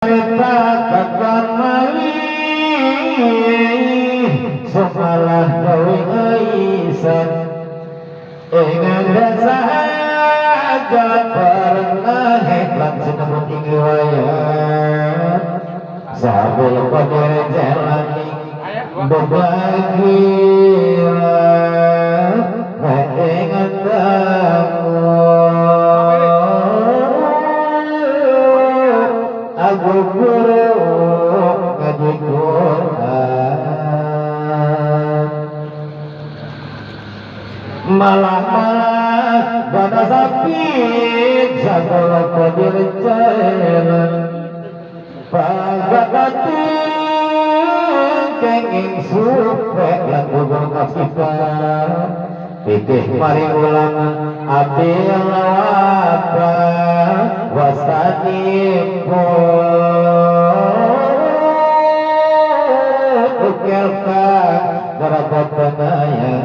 Kita kakak malih semalah gawe aisan ingat dasa aja pernah hebat senang tinggi wayang sambil kodir jalani berbagi ingat aku guru ngaji Quran malah pada sakit sakala kodir jalan pagakati kenging supek yang gugur kasita pikih mari ulang abdi lawapa wasanipo ukelka darabat panaya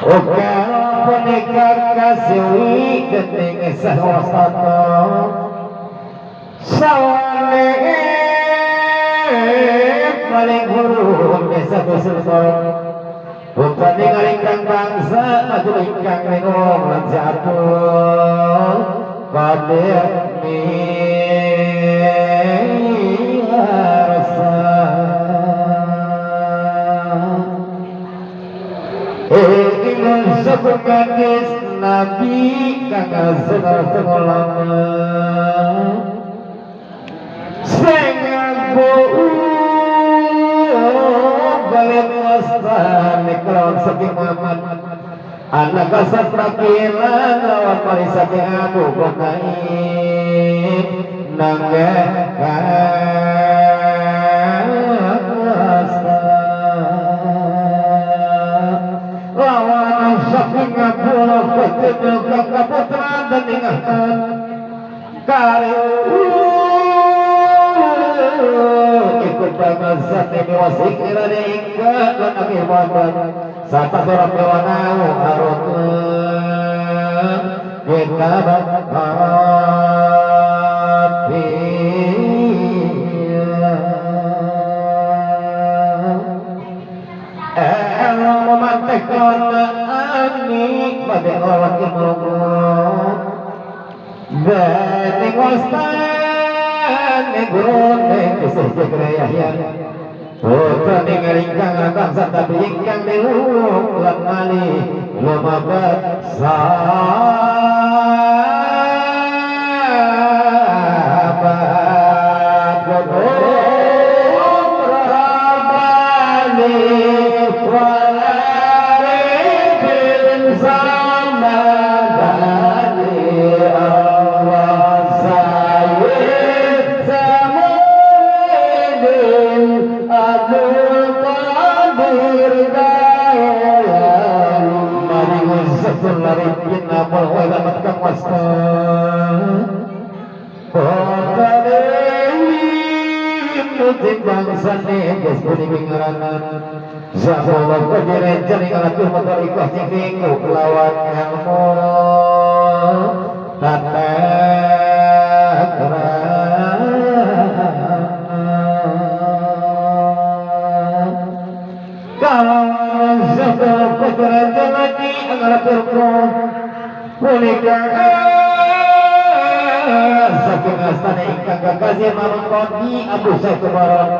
ukel penikah kasih keting sahwasato sawane paling huruf desa kusulton bukan ingkang bangsa maju ingkang minum lan jatuh qadir mirasa ingin sebukadis nabi kang sekolah sing ngaku balik wastan ikram saking Muhammad anak kasat prakilan lawan parisake aku kokain nanggek lawan saking aku ketujuh kaputran dan ingatan ikut bangsa ini wasik irade ingkat dan akhir badan sata sorok dewanau harut kita berhati memantek kona anik pada orang yang melungkuk dan ingostan negron kisah jagrayahyan putra ningalingkang akan satabi ingkang diluluk lan mali lumabat sahabat godong rabani walarifin samadani Allah sayyid samuddin Abdul Qadir Dayan mari ngusapun larikin amal walamat kang wasta kota dewi nutin bangsa neges budi bingaranan Zahullah Qadir jaring alatul motor ikhlas cingking lawan ilmu tata kalau Zahullah Qadir jalani alatul punika saking astana ingkang kakasih marun kodi Abu Said Baron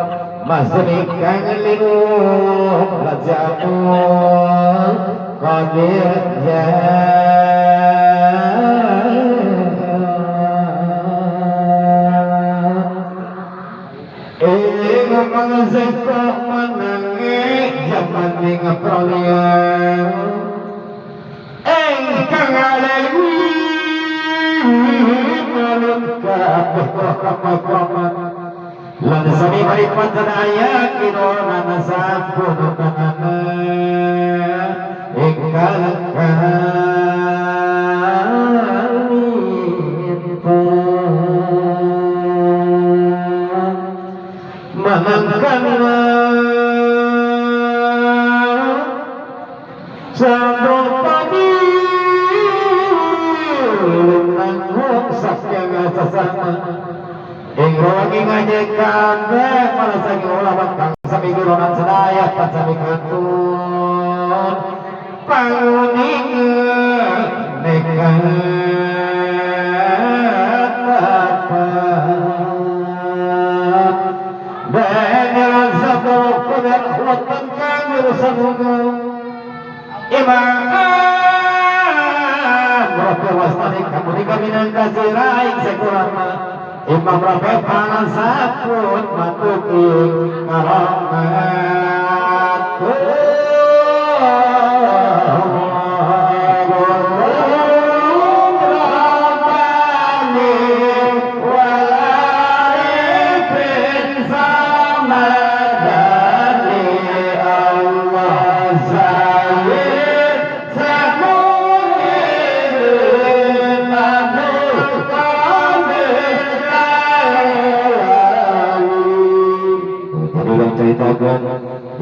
masuk ingkang linu Rajaul Qadir ya mangzeko menangi zaman ning pralian engkang alewi manut kabeh lan sami maripat sadaya kinona sampun tanana ingkang manangkan sandro padi nanggung sakyang sasama Ingro ngajekan deh para sagi ulama kang sami gurunan sedaya pan sami kantun panguningeun nekat apa dan satu kudan hutan kang urusan hukum imam Rafi wastani kamu dikaminang kasiraing sekurama Imam Rafi panasapun matuki karamat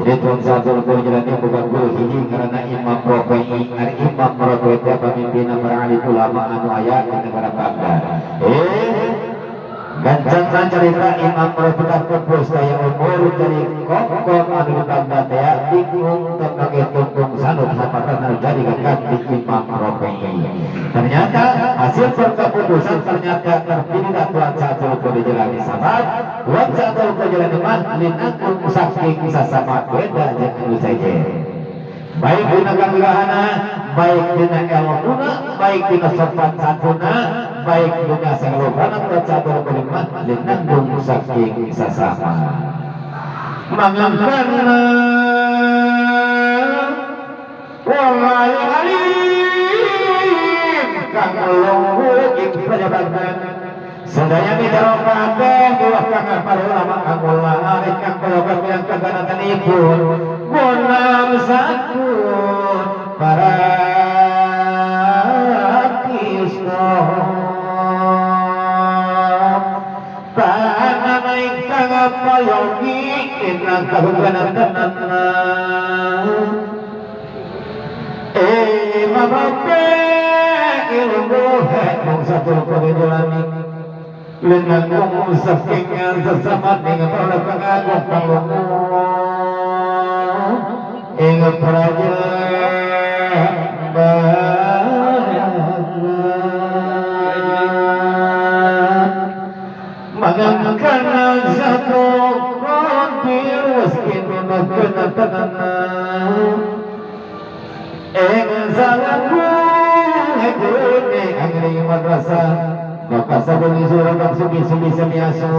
jadi tuan satu jalannya bukan guru hiji karena Imam Rafi'i Imam Rafi'i pemimpin para alim ulama anu aya di negara Baghdad. Gancang cerita Imam Rafi'i pupus daya umur dari kokok anu di Baghdad ya bingung tentang tungtung sanut sapatan jadi gagal di Imam Rafi'i. Ternyata hasil perkeputusan ternyata terpilih tuan satu di jalan sahabat tuan satu di jalan iman linakum saking sasama beda jangan saja baik dina kanggahana baik dina elmuna baik dina sopan santuna baik dina sanglogana tuan satu di iman linakum saking sasama mangangkana walai alim kang lungguh ing pejabatkan sadaya bidaro kabeh buah kang para ulama kang ulama kang pejabat yang kagantanipun munam satun para kisno tanah naik kang payogi inang kagantanana mabape ilmu mong satu pagidulani lenang saking sesama dengan para pengagung panglungu ingat praja mengangkat satu kontir waskin memakan tanah salaku hekune angri madrasah maka sabuni surah kang sugi-sugi semiaso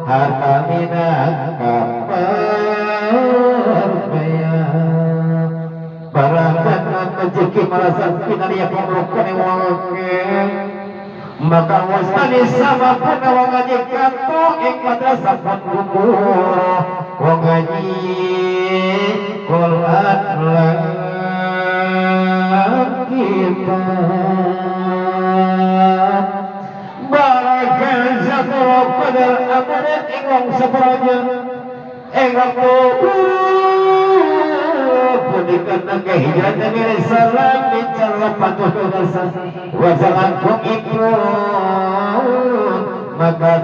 harta minat kaparbaya barakan rezeki merasa pinariya pamrukane wangke maka wasani sama pun wong ngaji kato ing madrasah pun wong ngaji Quran kita barakan satu pada amanet ingong seperoja ingong pudikan naga hijrah Nabi Salam bicara patuh dosa wasalan kong ikut maka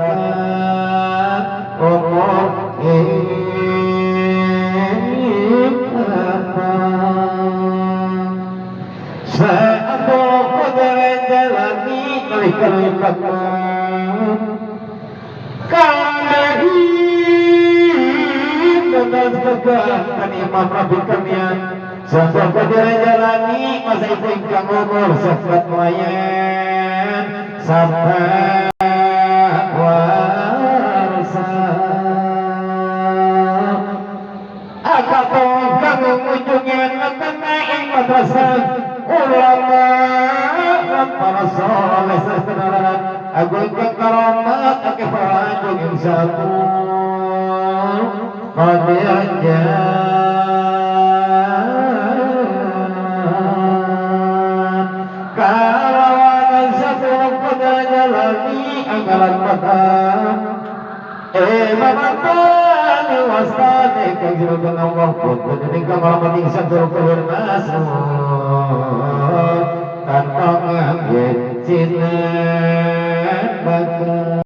umur satu putaran jalani berikan limpahkan kami dan segala Imam Rafi kamian satu putaran jalani masa itu ingkang umur sekat wayan sampai warsa akapong kami ujungnya naik madrasah ulama para soleh sesenaran agung kekaramat ake panjung yang satu qadirnya kalawan satu qadirnya lagi anggaran mata mamatan wastane kajrogan Allah pun jadi kamar mending satu kehormatan kantong cina